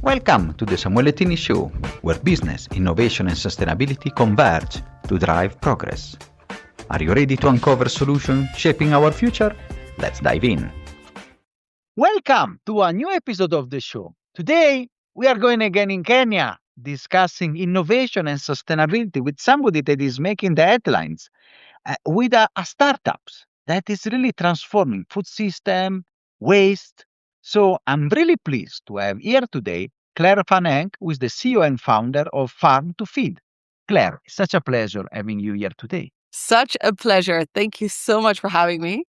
Welcome to the Samuele Tini Show, where business, innovation and sustainability converge to drive progress. Are you ready to uncover solutions shaping our future? Let's dive in. Welcome to a new episode of the show. Today, we are going again in Kenya, discussing innovation and sustainability with somebody that is making the headlines, with a startups that is really transforming food system, waste. So I'm really pleased to have here today Claire Van Enck, who is the CEO and founder of Farm to Feed. Claire, it's such a pleasure having you here today. Such a pleasure. Thank you so much for having me.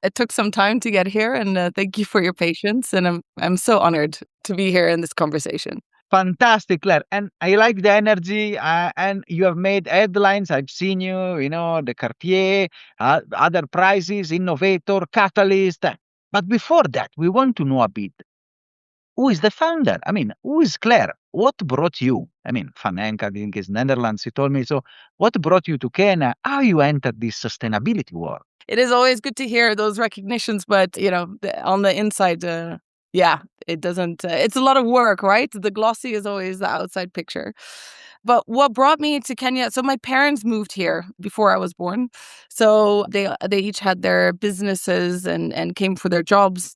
It took some time to get here, and thank you for your patience. And I'm so honored to be here in this conversation. Fantastic, Claire. And I like the energy. And you have made headlines. I've seen you, the Cartier, other prizes, innovator, catalyst. But before that, we want to know a bit. Who is the founder? I mean, who is Claire? What brought you? I mean, Van Enck, I think, is Netherlands. He told me. So, what brought you to Kenya? How you entered this sustainability world? It is always good to hear those recognitions, but on the inside, it doesn't. It's a lot of work, right? The glossy is always the outside picture. But what brought me to Kenya? So my parents moved here before I was born. So they each had their businesses and came for their jobs.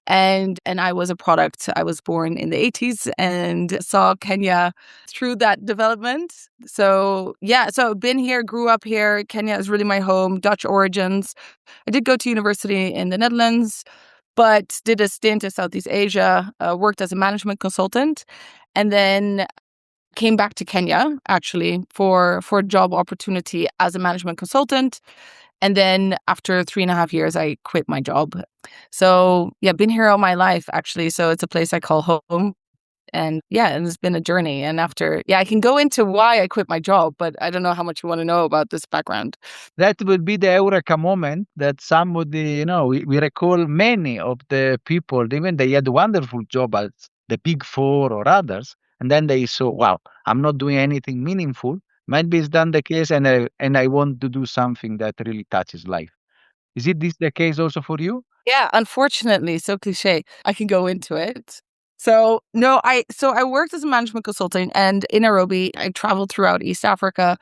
And I was a product. I was born in the 80s and saw Kenya through that development. So I've been here, grew up here. Kenya is really my home, Dutch origins. I did go to university in the Netherlands, but did a stint in Southeast Asia, worked as a management consultant, and then came back to Kenya, actually, for a job opportunity as a management consultant. And then after 3.5 years, I quit my job. So, been here all my life, actually. So it's a place I call home. And it's been a journey. And after, I can go into why I quit my job, but I don't know how much you want to know about this background. That will be the eureka moment that somebody, we recall many of the people, even they had wonderful job at the big four or others. And then they saw, wow, I'm not doing anything meaningful. Maybe it's done the case and I want to do something that really touches life. Is it this the case also for you? Yeah, unfortunately, so cliche. I can go into it. So I worked as a management consultant, and in Nairobi, I traveled throughout East Africa,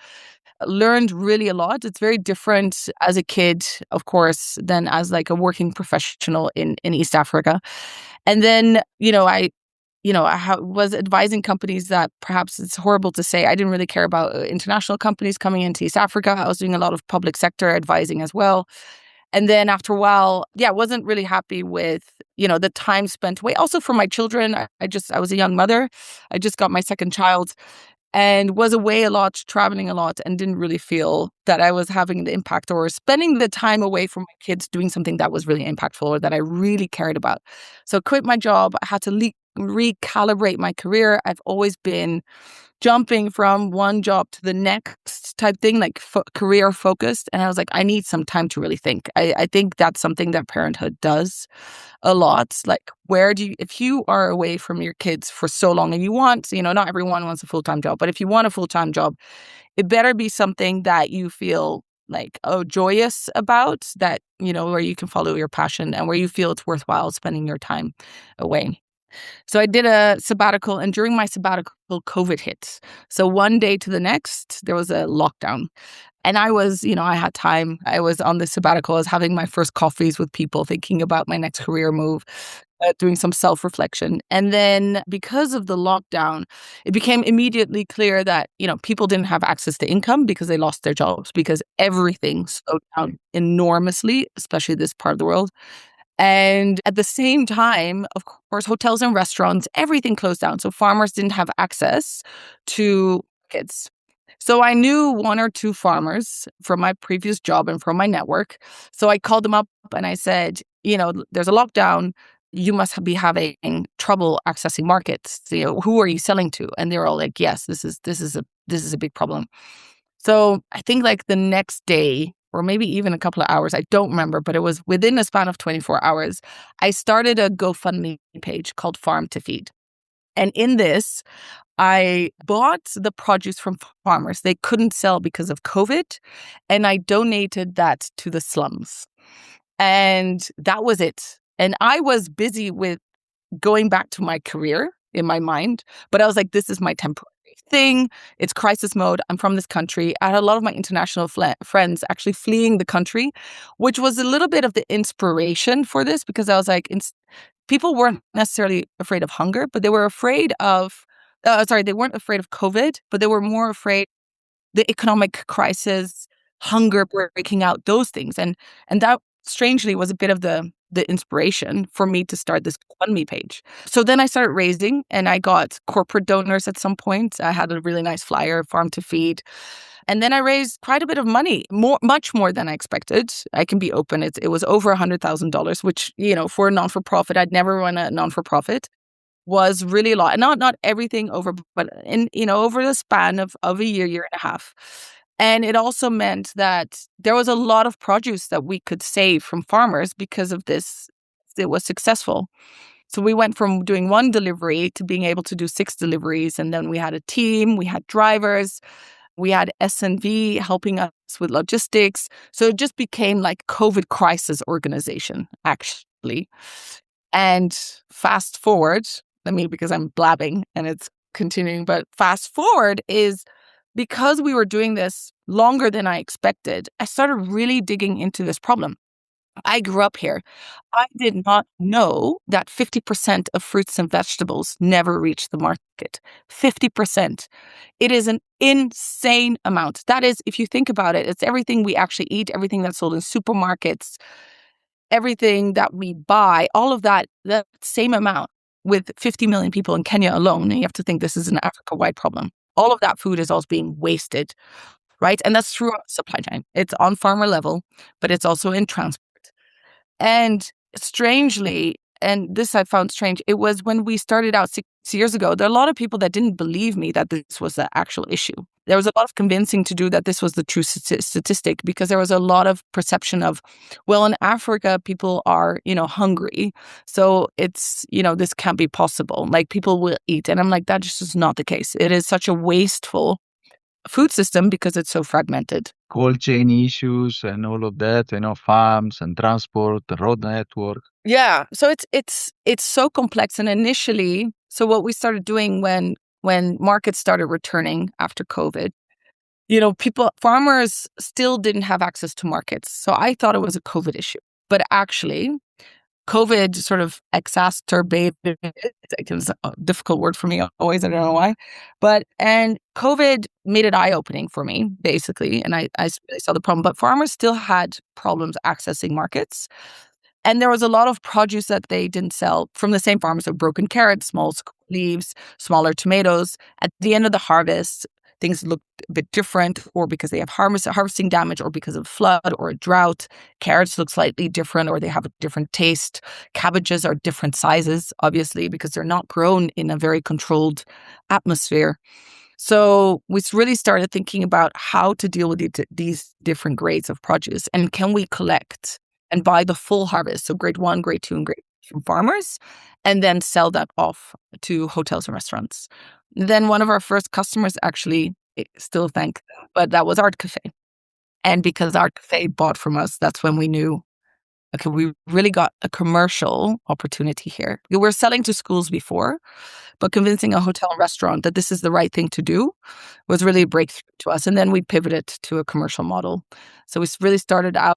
learned really a lot. It's very different as a kid, of course, than as like a working professional in East Africa. And then, I was advising companies that perhaps it's horrible to say. I didn't really care about international companies coming into East Africa. I was doing a lot of public sector advising as well. And then after a while, wasn't really happy with, the time spent away. Also for my children, I was a young mother. I just got my second child and was away a lot, traveling a lot, and didn't really feel that I was having the impact or spending the time away from my kids doing something that was really impactful or that I really cared about. So quit my job. I had to recalibrate my career. I've always been jumping from one job to the next type thing, like career focused. And I was like, I need some time to really think. I think that's something that parenthood does a lot. Like, if you are away from your kids for so long and you want, not everyone wants a full-time job, but if you want a full-time job, it better be something that you feel like, joyous about, that, where you can follow your passion and where you feel it's worthwhile spending your time away. So I did a sabbatical, and during my sabbatical, COVID hit. So one day to the next, there was a lockdown. And I was, I had time. I was on the sabbatical. I was having my first coffees with people, thinking about my next career move, doing some self-reflection. And then because of the lockdown, it became immediately clear that, people didn't have access to income because they lost their jobs, because everything slowed down enormously, especially this part of the world. And at the same time, of course, hotels and restaurants, everything closed down. So farmers didn't have access to markets. So I knew one or two farmers from my previous job and from my network. So I called them up and I said, there's a lockdown. You must be having trouble accessing markets. Who are you selling to? And they're all like, yes, this is a big problem. So I think like the next day, or maybe even a couple of hours, I don't remember, but it was within a span of 24 hours, I started a GoFundMe page called Farm to Feed. And in this, I bought the produce from farmers they couldn't sell because of COVID, and I donated that to the slums. And that was it. And I was busy with going back to my career in my mind. But I was like, this is my temporary thing. It's crisis mode. I'm from this country. I had a lot of my international friends actually fleeing the country, which was a little bit of the inspiration for this, because I was like, people weren't necessarily afraid of hunger, but they were afraid of, they weren't afraid of COVID, but they were more afraid the economic crisis, hunger breaking out, those things. And that strangely was a bit of the inspiration for me to start this GoFundMe page. So then I started raising, and I got corporate donors at some point. I had a really nice flyer, Farm to Feed. And then I raised quite a bit of money, much more than I expected. I can be open. It was over $100,000, which, for a non-for-profit, I'd never run a non-for-profit, was really a lot. Not everything over, but over the span of a year and a half. And it also meant that there was a lot of produce that we could save from farmers because of this. It was successful. So we went from doing one delivery to being able to do 6 deliveries. And then we had a team, we had drivers, we had S&V helping us with logistics. So it just became like COVID crisis organization, actually. And fast forward, because I'm blabbing and it's continuing, but fast forward is because we were doing this longer than I expected, I started really digging into this problem. I grew up here. I did not know that 50% of fruits and vegetables never reach the market. 50%. It is an insane amount. That is, if you think about it, it's everything we actually eat, everything that's sold in supermarkets, everything that we buy, all of that same amount with 50 million people in Kenya alone. And you have to think this is an Africa-wide problem. All of that food is also being wasted, right? And that's throughout the supply chain. It's on farmer level, but it's also in transport. And strangely, and this I found strange, it was when we started out 6 years ago, there are a lot of people that didn't believe me that this was the actual issue. There was a lot of convincing to do that this was the true statistic, because there was a lot of perception of, well, in Africa, people are, hungry. So it's, this can't be possible. Like, people will eat. And I'm like, that just is not the case. It is such a wasteful food system because it's so fragmented. Cold chain issues and all of that, farms and transport, the road network. Yeah. So it's so complex. And initially, so what we started doing when markets started returning after COVID, farmers still didn't have access to markets. So I thought it was a COVID issue. But actually, COVID sort of exacerbated it. It's a difficult word for me always. I don't know why. And COVID made it eye-opening for me, basically. And I really saw the problem. But farmers still had problems accessing markets. And there was a lot of produce that they didn't sell from the same farmers. So broken carrots, small leaves, smaller tomatoes. At the end of the harvest, things looked a bit different, or because they have harvesting damage, or because of flood or a drought. Carrots look slightly different, or they have a different taste. Cabbages are different sizes, obviously, because they're not grown in a very controlled atmosphere. So we really started thinking about how to deal with these different grades of produce, and can we collect and buy the full harvest, so grade 1, grade 2, and grade 3 from farmers, and then sell that off to hotels and restaurants. Then one of our first customers, actually, still thank them, but that was Art Cafe. And because Art Cafe bought from us, that's when we knew, okay, we really got a commercial opportunity here. We were selling to schools before, but convincing a hotel and restaurant that this is the right thing to do was really a breakthrough to us. And then we pivoted to a commercial model. So we really started out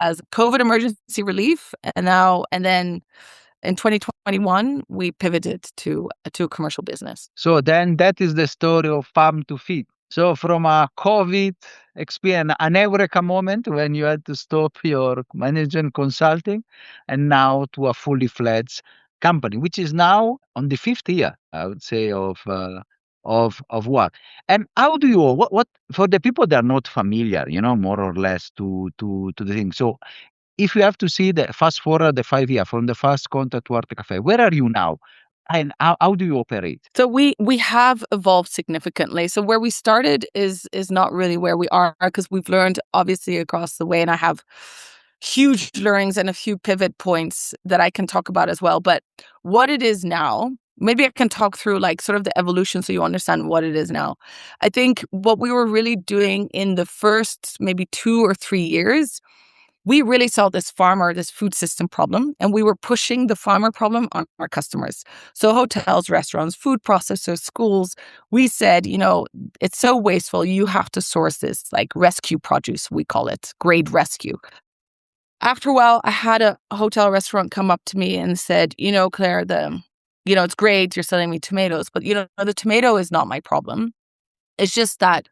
as COVID emergency relief, and then in 2021, we pivoted to a commercial business. So then that is the story of Farm to Feed. So from a COVID experience, an eureka moment when you had to stop your management consulting, and now to a fully fledged company, which is now on the 5th year, I would say, of work. And how do you, what for the people that are not familiar, more or less to the thing. So if you have to see the fast forward the 5 year from the first contact to Art Cafe, where are you now? And how do you operate? So we have evolved significantly. So where we started is not really where we are, because we've learned obviously across the way, and I have huge learnings and a few pivot points that I can talk about as well. But what it is now, maybe I can talk through like sort of the evolution so you understand what it is now. I think what we were really doing in the first maybe 2 or 3 years we really saw this food system problem, and we were pushing the farmer problem on our customers. So hotels, restaurants, food processors, schools, we said, it's so wasteful. You have to source this like rescue produce, we call it, grade rescue. After a while, I had a hotel restaurant come up to me and said, Claire, it's great you're selling me tomatoes, but the tomato is not my problem. It's just that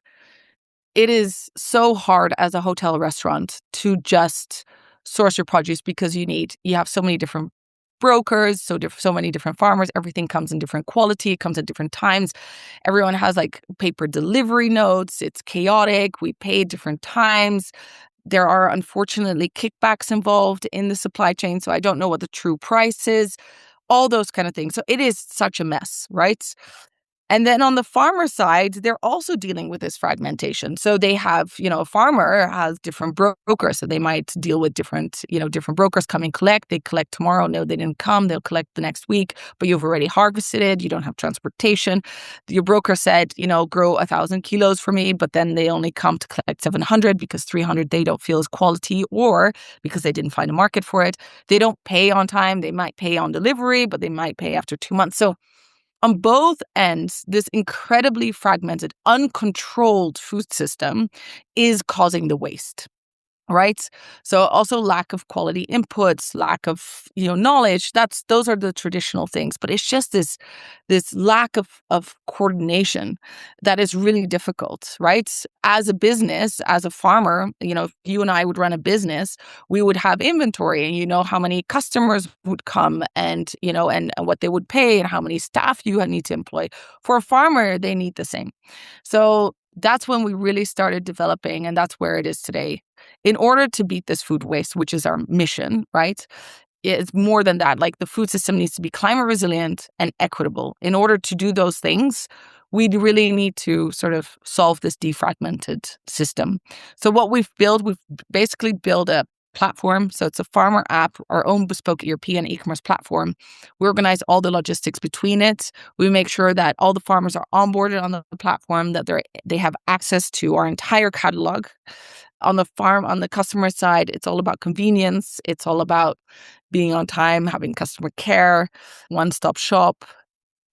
it is so hard as a hotel restaurant to just source your produce because you have so many different brokers, so many different farmers. Everything comes in different quality, it comes at different times. Everyone has like paper delivery notes. It's chaotic. We pay different times. There are unfortunately kickbacks involved in the supply chain, so I don't know what the true price is. All those kind of things. So it is such a mess, right? And then on the farmer side, they're also dealing with this fragmentation. So they have, a farmer has different brokers. So they might deal with different brokers come and collect. They collect tomorrow. No, they didn't come. They'll collect the next week, but you've already harvested it. You don't have transportation. Your broker said, grow 1,000 kilos for me, but then they only come to collect 700 because 300 they don't feel is quality, or because they didn't find a market for it. They don't pay on time. They might pay on delivery, but they might pay after 2 months. So on both ends, this incredibly fragmented, uncontrolled food system is causing the waste, right? So also lack of quality inputs, lack of knowledge. Those are the traditional things, but it's just this lack of coordination that is really difficult, right? As a business, as a farmer, if you and I would run a business, we would have inventory, and how many customers would come, and and what they would pay, and how many staff you need to employ. For a farmer, they need the same. So that's when we really started developing, and that's where it is today. In order to beat this food waste, which is our mission, right? It's more than that. Like, the food system needs to be climate resilient and equitable. In order to do those things, we really need to sort of solve this defragmented system. So what we've basically built a platform. So it's a farmer app, our own bespoke ERP and e-commerce platform. We organize all the logistics between it. We make sure that all the farmers are onboarded on the platform, that they have access to our entire catalog. On the customer side, it's all about convenience. It's all about being on time, having customer care, one-stop shop,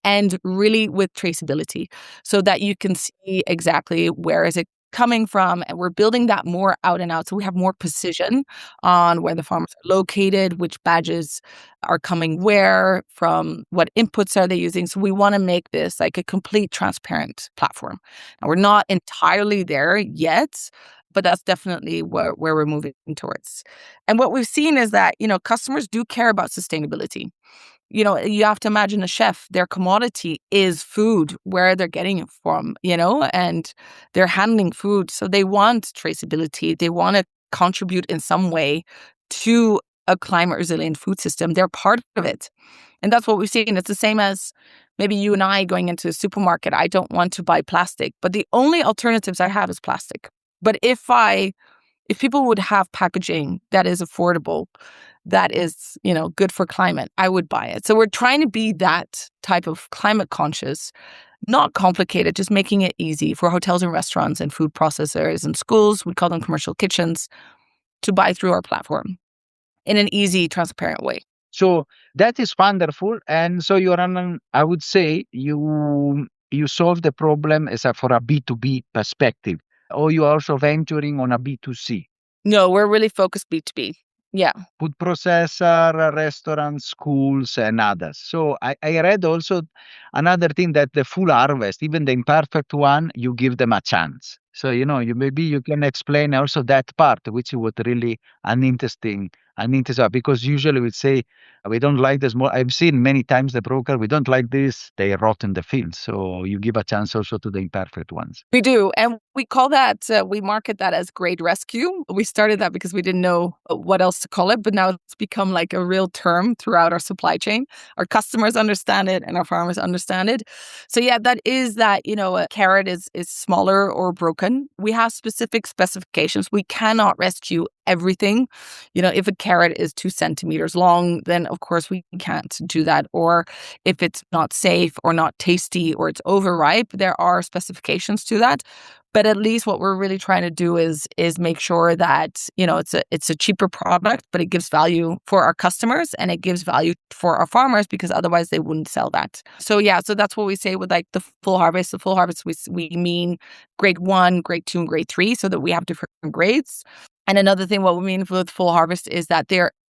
and really with traceability, so that you can see exactly where is it coming from. And we're building that more out and out. So we have more precision on where the farmers are located, which badges are coming where, from what inputs are they using. So we want to make this like a complete transparent platform. And we're not entirely there yet, but that's definitely where we're moving towards. And what we've seen is that, customers do care about sustainability. You have to imagine a chef, their commodity is food, where they're getting it from, and they're handling food. So they want traceability. They want to contribute in some way to a climate resilient food system. They're part of it. And that's what we've seen. It's the same as maybe you and I going into a supermarket. I don't want to buy plastic, but the only alternatives I have is plastic. But if people would have packaging that is affordable, that is, good for climate, I would buy it. So we're trying to be that type of climate conscious, not complicated, just making it easy for hotels and restaurants and food processors and schools, we call them commercial kitchens, to buy through our platform in an easy, transparent way. So that is wonderful. And so I would say you solve the problem for a B2B perspective, or you are also venturing on a B2C? No, we're really focused B2B. Yeah. Food processor, restaurants, schools, and others. So I read also another thing, that the full harvest, even the imperfect one, you give them a chance. So, maybe you can explain also that part, which was really an interesting, because usually we say we don't like the small. I've seen many times the broker, we don't like this, they rot in the field. So you give a chance also to the imperfect ones. We do. And we call that, we market that as grade rescue. We started that because we didn't know what else to call it, but now it's become like a real term throughout our supply chain. Our customers understand it and our farmers understand it. So yeah, that is that, a carrot is smaller or broken. We have specific specifications. We cannot rescue everything. If a carrot is 2 centimeters long, then of course we can't do that. Or if it's not safe or not tasty or it's overripe, there are specifications to that. But at least what we're really trying to do is make sure that, it's a cheaper product, but it gives value for our customers and it gives value for our farmers, because otherwise they wouldn't sell that. So yeah, so that's what we say with like the full harvest. The full harvest, we mean grade 1, grade 2, and grade 3, so that we have different grades. And another thing, what we mean with full harvest is that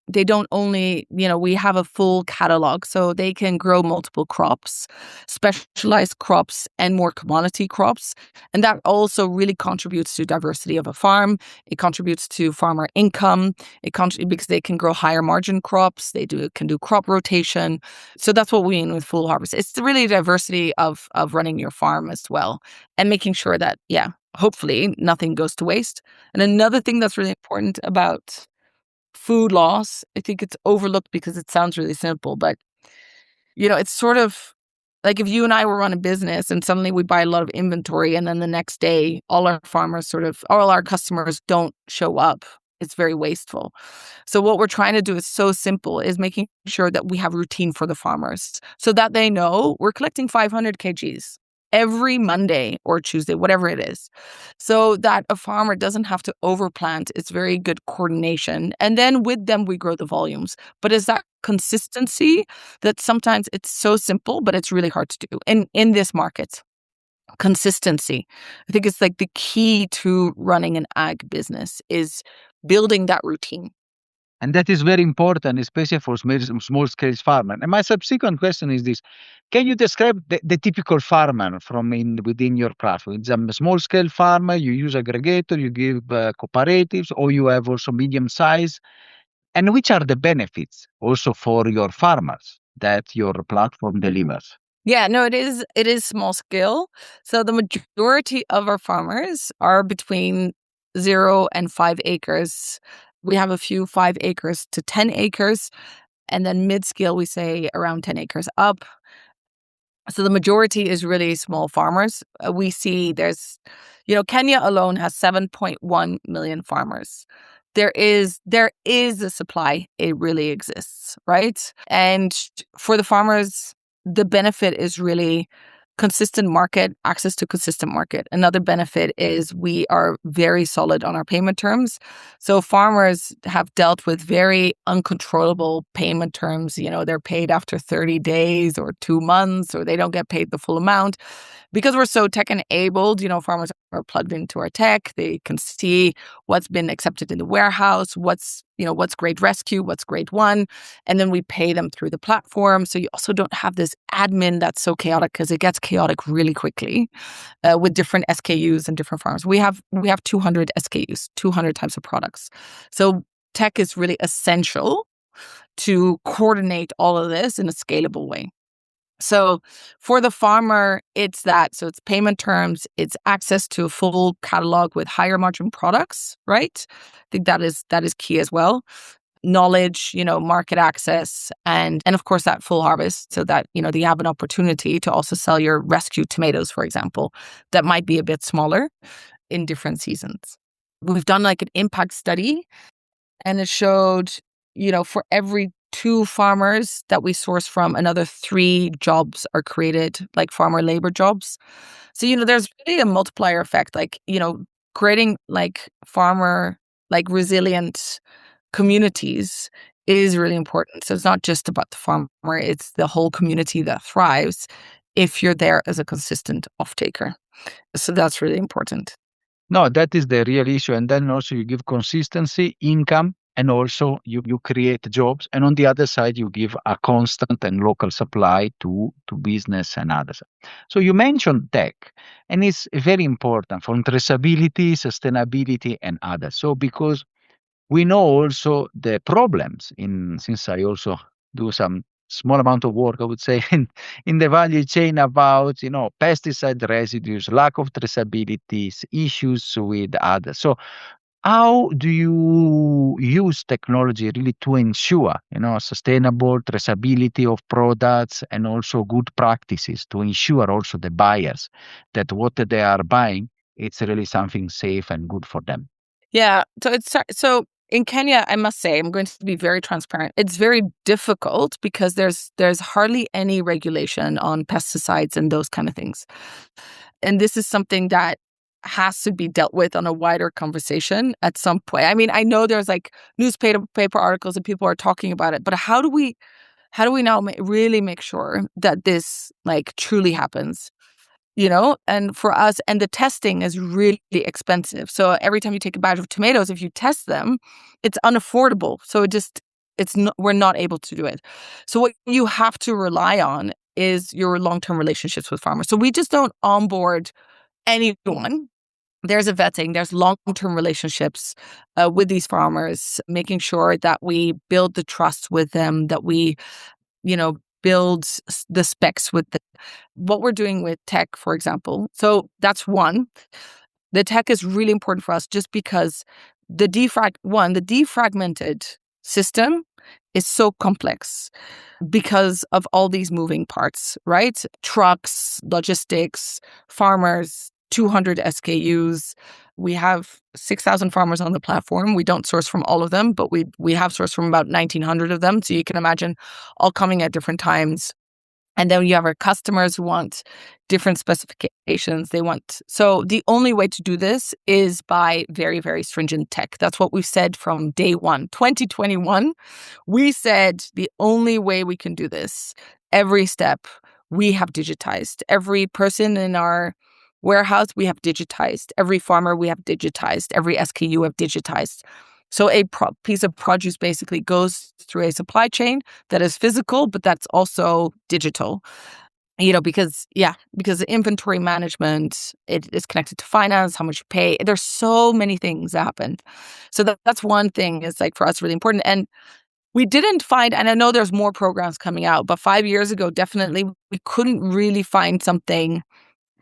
they don't only, we have a full catalog, so they can grow multiple crops, specialized crops, and more commodity crops. And that also really contributes to diversity of a farm. It contributes to farmer income. Because they can grow higher margin crops. They can do crop rotation. So that's what we mean with full harvest. It's really diversity of running your farm as well, and making sure that, hopefully nothing goes to waste. And another thing that's really important about food loss, I think it's overlooked because it sounds really simple, but it's sort of like if you and I were running a business and suddenly we buy a lot of inventory and then the next day all our customers don't show up. It's very wasteful. So what we're trying to do is so simple, is making sure that we have routine for the farmers so that they know we're collecting 500 kgs every Monday or Tuesday, whatever it is, so that a farmer doesn't have to overplant. It's very good coordination. And then with them, we grow the volumes. But it's that consistency that sometimes it's so simple, but it's really hard to do in this market. Consistency. I think it's like the key to running an ag business, is building that routine. And that is very important, especially for small scale farmer. And my subsequent question is this: can you describe the typical farmer within your platform? It's a small scale farmer. You use aggregator. You give cooperatives, or you have also medium size. And which are the benefits also for your farmers that your platform delivers? Yeah, no, it is small scale. So the majority of our farmers are between 0 and 5 acres. We have a few 5 acres to 10 acres, and then mid-scale, we say around 10 acres up. So the majority is really small farmers. We see Kenya alone has 7.1 million farmers. There is a supply. It really exists, right? And for the farmers, the benefit is really consistent market, access to consistent market. Another benefit is we are very solid on our payment terms. So farmers have dealt with very uncontrollable payment terms. They're paid after 30 days or 2 months, or they don't get paid the full amount. Because we're so tech enabled, farmers are plugged into our tech. They can see what's been accepted in the warehouse, what's grade rescue, what's grade 1, and then we pay them through the platform. So you also don't have this admin that's so chaotic, because it gets chaotic really quickly with different SKUs and different farms. We have 200 SKUs, 200 types of products. So tech is really essential to coordinate all of this in a scalable way. So for the farmer, it's that. So it's payment terms, it's access to a full catalog with higher margin products, right? I think that is key as well. Knowledge, market access, and of course that full harvest, so that, they have an opportunity to also sell your rescue tomatoes, for example, that might be a bit smaller in different seasons. We've done like an impact study, and it showed, for every 2 farmers that we source from, another 3 jobs are created, like farmer labor jobs. So, there's really a multiplier effect, like, creating like farmer, like resilient communities is really important. So it's not just about the farmer, it's the whole community that thrives if you're there as a consistent off-taker. So that's really important. No, that is the real issue. And then also you give consistency, income, and also you create jobs. And on the other side, you give a constant and local supply to business and others. So you mentioned tech, and it's very important for traceability, sustainability, and others. So because we know also the problems since I also do some small amount of work, I would say, in the value chain about, pesticide residues, lack of traceability, issues with others. So how do you use technology really to ensure, sustainable traceability of products and also good practices to ensure also the buyers that what they are buying, it's really something safe and good for them? Yeah. So in Kenya, I must say, I'm going to be very transparent. It's very difficult because there's hardly any regulation on pesticides and those kind of things. And this is something that has to be dealt with on a wider conversation at some point. I mean, I know there's like newspaper articles and people are talking about it, but how do we now really make sure that this like truly happens? And for us, and the testing is really expensive. So every time you take a batch of tomatoes, if you test them, it's unaffordable. So we're not able to do it. So what you have to rely on is your long-term relationships with farmers. So we just don't onboard anyone. There's a vetting, there's long-term relationships with these farmers, making sure that we build the trust with them, that we, build the specs with them. What we're doing with tech, for example. So that's one. The tech is really important for us just because the defragmented system is so complex because of all these moving parts, right? Trucks, logistics, farmers, 200 SKUs. We have 6,000 farmers on the platform. We don't source from all of them, but we have sourced from about 1,900 of them. So you can imagine all coming at different times. And then you have our customers who want different specifications. So the only way to do this is by very, very stringent tech. That's what we've said from day one. 2021, we said the only way we can do this, every step we have digitized. Every person in our warehouse, we have digitized. Every farmer, we have digitized. Every SKU, we have digitized. So a piece of produce basically goes through a supply chain that is physical, but that's also digital. Because the inventory management, it is connected to finance, how much you pay. There's so many things that happen. So that's one thing is like for us really important. And we didn't find, and I know there's more programs coming out, but 5 years ago, definitely we couldn't really find something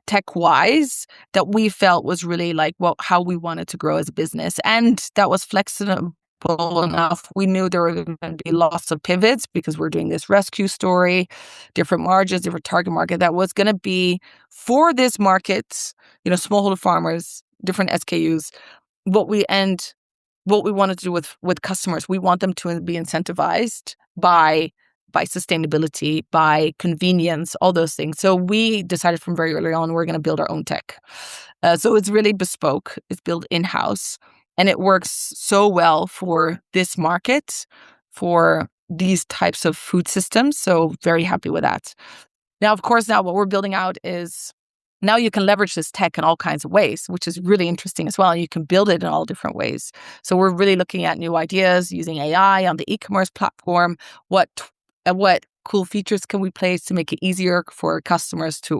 tech-wise that we felt was really like how we wanted to grow as a business. And that was flexible enough. We knew there were going to be lots of pivots because we're doing this rescue story, different margins, different target market that was going to be for this market, smallholder farmers, different SKUs. What we wanted to do with customers, we want them to be incentivized by sustainability, by convenience, all those things. So we decided from very early on, we're going to build our own tech. So it's really bespoke. It's built in-house. And it works so well for this market, for these types of food systems. So very happy with that. Now, of course, what we're building out is now you can leverage this tech in all kinds of ways, which is really interesting as well. And you can build it in all different ways. So we're really looking at new ideas using AI on the e-commerce platform. What cool features can we place to make it easier for customers to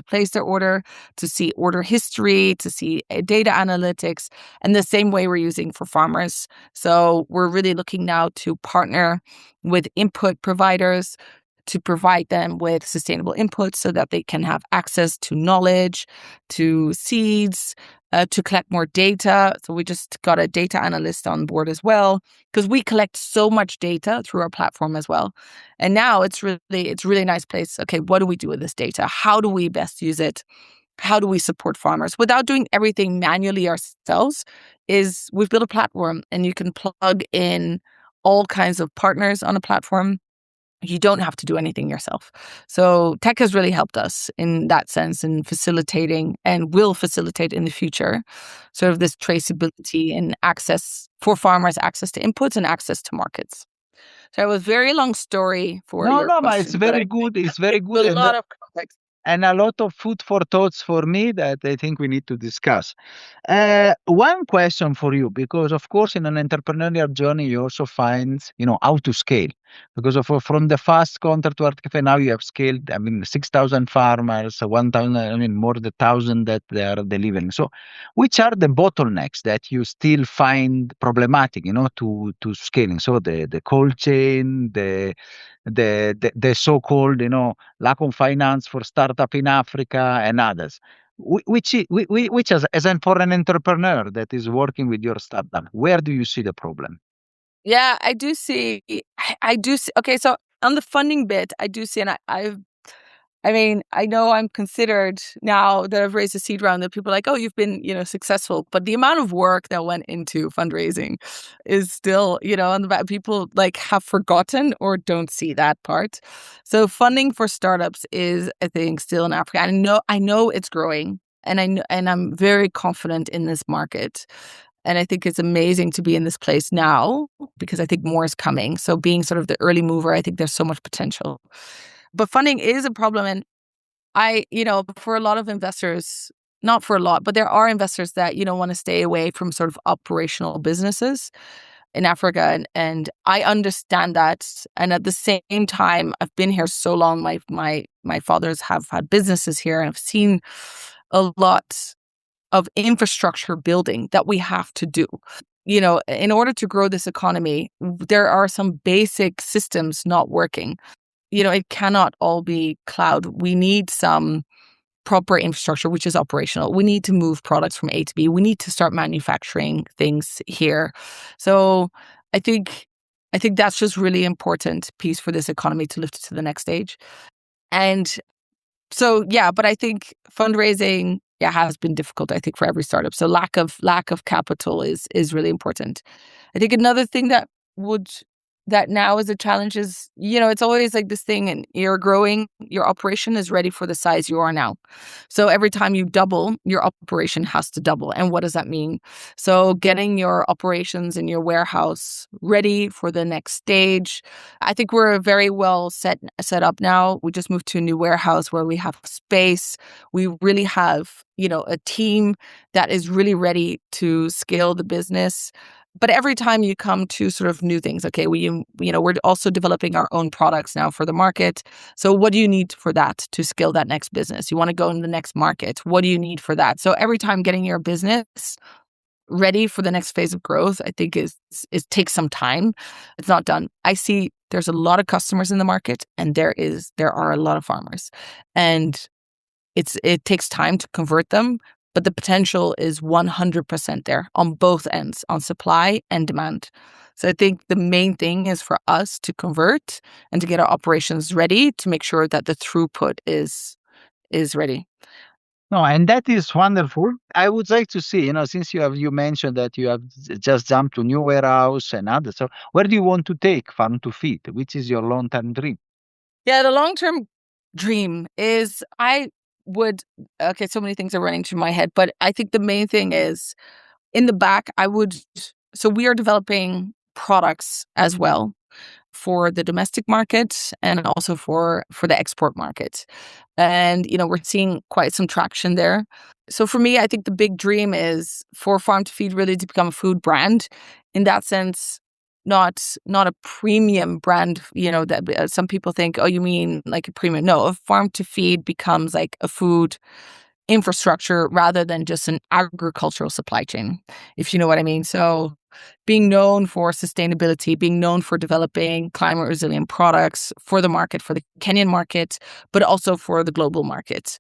place their order, to see order history, to see data analytics, and the same way we're using for farmers. So we're really looking now to partner with input providers to provide them with sustainable inputs so that they can have access to knowledge, to seeds, to collect more data. So we just got a data analyst on board as well, because we collect so much data through our platform as well. And now it's really a nice place. Okay, what do we do with this data? How do we best use it? How do we support farmers without doing everything manually ourselves? We've built a platform and you can plug in all kinds of partners on a platform. You don't have to do anything yourself. So tech has really helped us in that sense in facilitating and will facilitate in the future sort of this traceability and access for farmers, access to inputs and access to markets. So it was a very long story for your question. But it's very good. It's very good. A lot of context. And a lot of food for thoughts for me that I think we need to discuss. One question for you, because of course in an entrepreneurial journey you also find, how to scale. Because from the fast contract to Artifact, now you have scaled, 6,000 farmers, 1,000, more than 1,000 that they are delivering. So which are the bottlenecks that you still find problematic, to scaling? So the cold chain, the so-called, lack of finance for startup in Africa and others. Which as for an entrepreneur that is working with your startup, where do you see the problem? Yeah, I do see. Okay, so on the funding bit, I do see, and I know I'm considered now that I've raised a seed round that people are like, oh, you've been, successful. But the amount of work that went into fundraising is still, on the back. People have forgotten or don't see that part. So funding for startups is, I think, still in Africa. I know it's growing. and I'm very confident in this market. And I think it's amazing to be in this place now because I think more is coming. So being sort of the early mover, I think there's so much potential. But funding is a problem. And for a lot of investors, not for a lot, but there are investors that, want to stay away from sort of operational businesses in Africa. And I understand that. And at the same time, I've been here so long. My fathers have had businesses here, and I've seen a lot of infrastructure building that we have to do. In order to grow this economy, there are some basic systems not working. It cannot all be cloud. We need some proper infrastructure, which is operational. We need to move products from A to B. We need to start manufacturing things here. So I think that's just really important piece for this economy to lift it to the next stage. And so, but I think fundraising, has been difficult, I think, for every startup. So lack of capital is really important. I think another thing that now is a challenge is, it's always like this thing, and you're growing, your operation is ready for the size you are now. So every time you double, your operation has to double. And what does that mean? So getting your operations in your warehouse ready for the next stage. I think we're very well set up now. We just moved to a new warehouse where we have space. We really have, a team that is really ready to scale the business. But every time you come to sort of new things, okay, we're also developing our own products now for the market. So what do you need for that to scale that next business? You want to go in the next market. What do you need for that? So every time getting your business ready for the next phase of growth, I think is takes some time. It's not done. I see there's a lot of customers in the market, and there are a lot of farmers, and it takes time to convert them. But the potential is 100% there on both ends, on supply and demand. So I think the main thing is for us to convert and to get our operations ready to make sure that the throughput is ready. No, and that is wonderful. I would like to see, since you mentioned that you have just jumped to new warehouse and others. So where do you want to take Farm to Feed? Which is your long-term dream? Yeah, the long-term dream is so many things are running through my head, but I think the main thing is in the back, so we are developing products as well for the domestic market and also for the export market. And, we're seeing quite some traction there. So for me, I think the big dream is for Farm to Feed really to become a food brand. In that sense, not a premium brand, that some people think, oh, you mean like a premium. No, a Farm to Feed becomes like a food infrastructure rather than just an agricultural supply chain, if you know what I mean. So being known for sustainability, being known for developing climate resilient products for the market, for the Kenyan market, but also for the global market.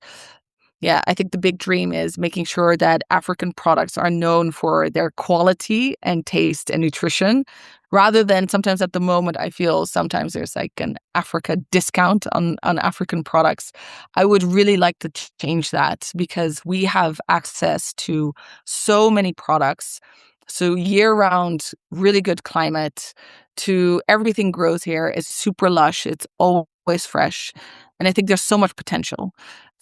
Yeah, I think the big dream is making sure that African products are known for their quality and taste and nutrition, rather than sometimes at the moment, I feel sometimes there's like an Africa discount on African products. I would really like to change that because we have access to so many products. So year-round, really good climate, to everything grows here. It's super lush. It's always fresh. And I think there's so much potential.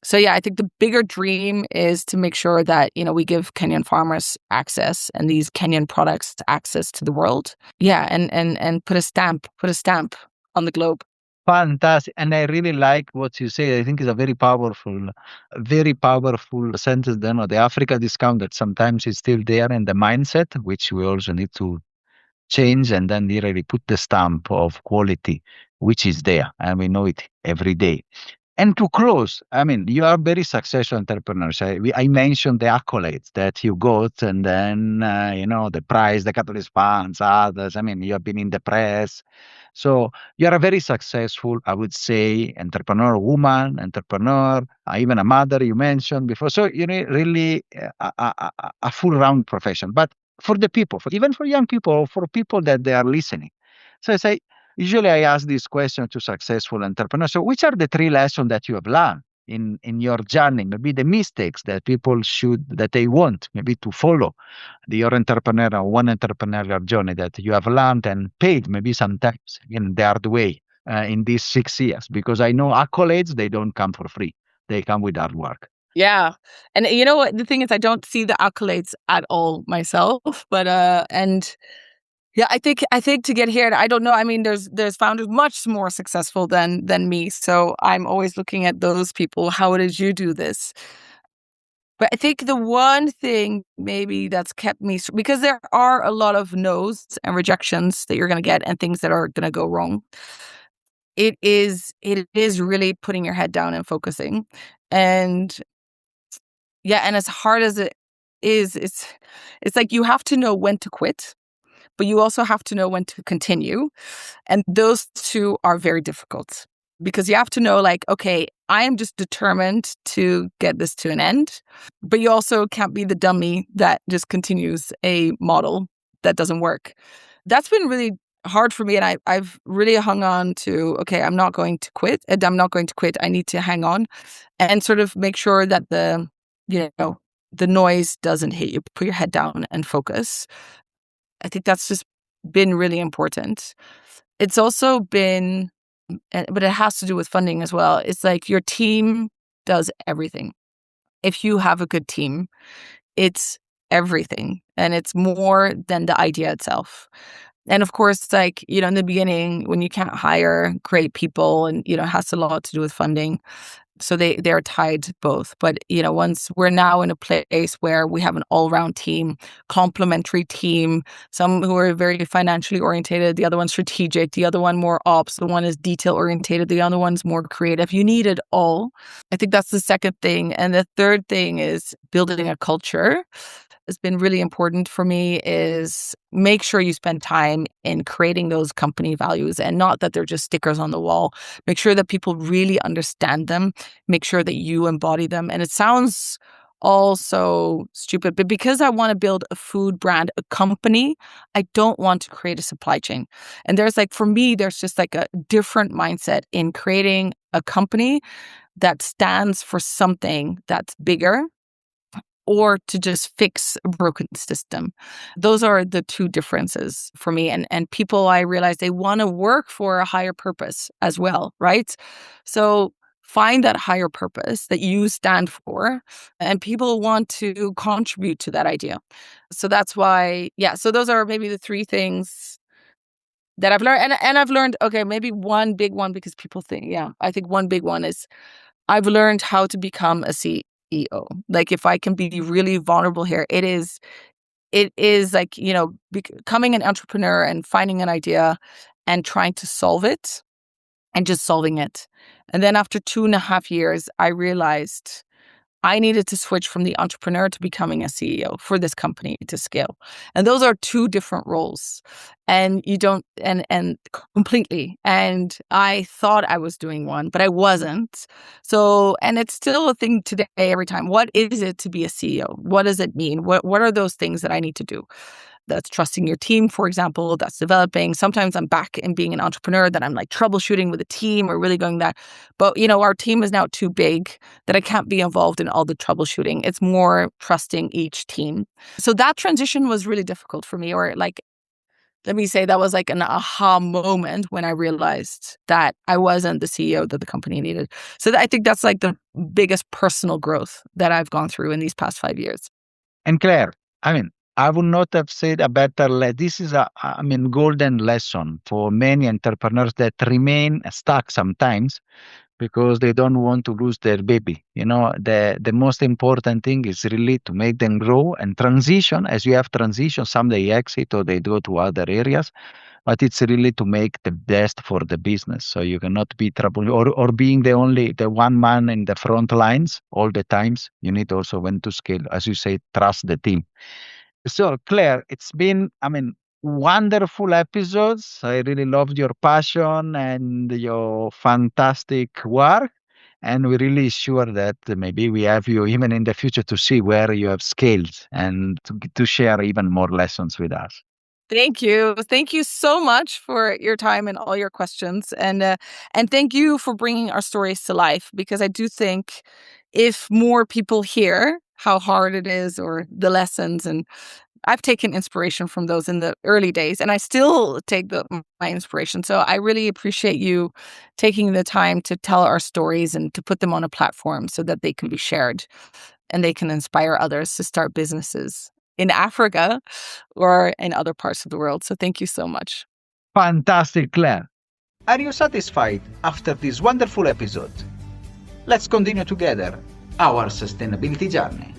So yeah, I think the bigger dream is to make sure that, we give Kenyan farmers access and these Kenyan products access to the world. Yeah, and put a stamp on the globe. Fantastic. And I really like what you say. I think it's a very powerful sentence. Then, the Africa discount that sometimes is still there in the mindset, which we also need to change, and then really put the stamp of quality, which is there. And we know it every day. And to close, you are very successful entrepreneurs. I mentioned the accolades that you got, and then, the prize, the Catalyst Funds, others. You have been in the press. So you are a very successful, I would say, woman, even a mother you mentioned before. So, really a full-round profession. But for the people, even for young people, or for people that they are listening. So usually I ask this question to successful entrepreneurs. So which are the 3 lessons that you have learned in your journey? Maybe the mistakes that they want maybe to follow your entrepreneurial journey that you have learned and paid maybe sometimes in the hard way in these 6 years. Because I know accolades, they don't come for free. They come with hard work. Yeah. And you know what? The thing is, I don't see the accolades at all myself, but, and yeah, I think to get here, I don't know. I mean, there's founders much more successful than me. So I'm always looking at those people. How did you do this? But I think the one thing maybe that's kept me, because there are a lot of no's and rejections that you're going to get and things that are going to go wrong. It is really putting your head down and focusing. And yeah, and as hard as it is, it's like you have to know when to quit, but you also have to know when to continue. And those two are very difficult because you have to know, like, okay, I am just determined to get this to an end, but you also can't be the dummy that just continues a model that doesn't work. That's been really hard for me. And I've really hung on to, okay, I'm not going to quit. And I'm not going to quit. I need to hang on and sort of make sure that the noise doesn't hit you. Put your head down and focus. I think that's just been really important. It's also been, but it has to do with funding as well. It's like your team does everything. If you have a good team, it's everything. And it's more than the idea itself. And of course, it's like, in the beginning, when you can't hire great people and, it has a lot to do with funding. So they're tied both. But, once we're now in a place where we have an all-round team, complementary team, some who are very financially orientated, the other one strategic, the other one more ops, the one is detail orientated, the other one's more creative. You need it all. I think that's the second thing. And the third thing is building a culture. Has been really important for me is make sure you spend time in creating those company values and not that they're just stickers on the wall. Make sure that people really understand them. Make sure that you embody them. And it sounds all so stupid, but because I want to build a food brand, a company, I don't want to create a supply chain. And for me, there's just like a different mindset in creating a company that stands for something that's bigger or to just fix a broken system. Those are the two differences for me. And people, I realize they want to work for a higher purpose as well, right? So find that higher purpose that you stand for, and people want to contribute to that idea. So that's why, so those are maybe the three things that I've learned. And I've learned, okay, maybe one big one, because people think, I think one big one is I've learned how to become a CEO. Like, if I can be really vulnerable here, it is like, becoming an entrepreneur and finding an idea and trying to solve it and just solving it. And then after 2.5 years, I realized I needed to switch from the entrepreneur to becoming a CEO for this company to scale. And those are two different roles. And you don't, and completely. And I thought I was doing one, but I wasn't. So, and it's still a thing today every time. What is it to be a CEO? What does it mean? What are those things that I need to do? That's trusting your team, for example, that's developing. Sometimes I'm back in being an entrepreneur that I'm like troubleshooting with a team or really going that. But, our team is now too big that I can't be involved in all the troubleshooting. It's more trusting each team. So that transition was really difficult for me, or like, let me say that was like an aha moment when I realized that I wasn't the CEO that the company needed. So I think that's like the biggest personal growth that I've gone through in these past 5 years. And Claire, I would not have said a better. This is golden lesson for many entrepreneurs that remain stuck sometimes because they don't want to lose their baby. The most important thing is really to make them grow and transition. As you have transition, some they exit or they go to other areas, but it's really to make the best for the business. So you cannot be trouble or being the one man in the front lines all the times. You need also when to scale, as you say, trust the team. So, Claire, it's been, wonderful episodes. I really loved your passion and your fantastic work. And we're really sure that maybe we have you even in the future to see where you have scaled and to share even more lessons with us. Thank you. Thank you so much for your time and all your questions. And thank you for bringing our stories to life, because I do think if more people hear how hard it is or the lessons, and I've taken inspiration from those in the early days, and I still take my inspiration. So I really appreciate you taking the time to tell our stories and to put them on a platform so that they can be shared and they can inspire others to start businesses in Africa or in other parts of the world. So thank you so much. Fantastic, Claire. Are you satisfied after this wonderful episode? Let's continue together our sustainability journey.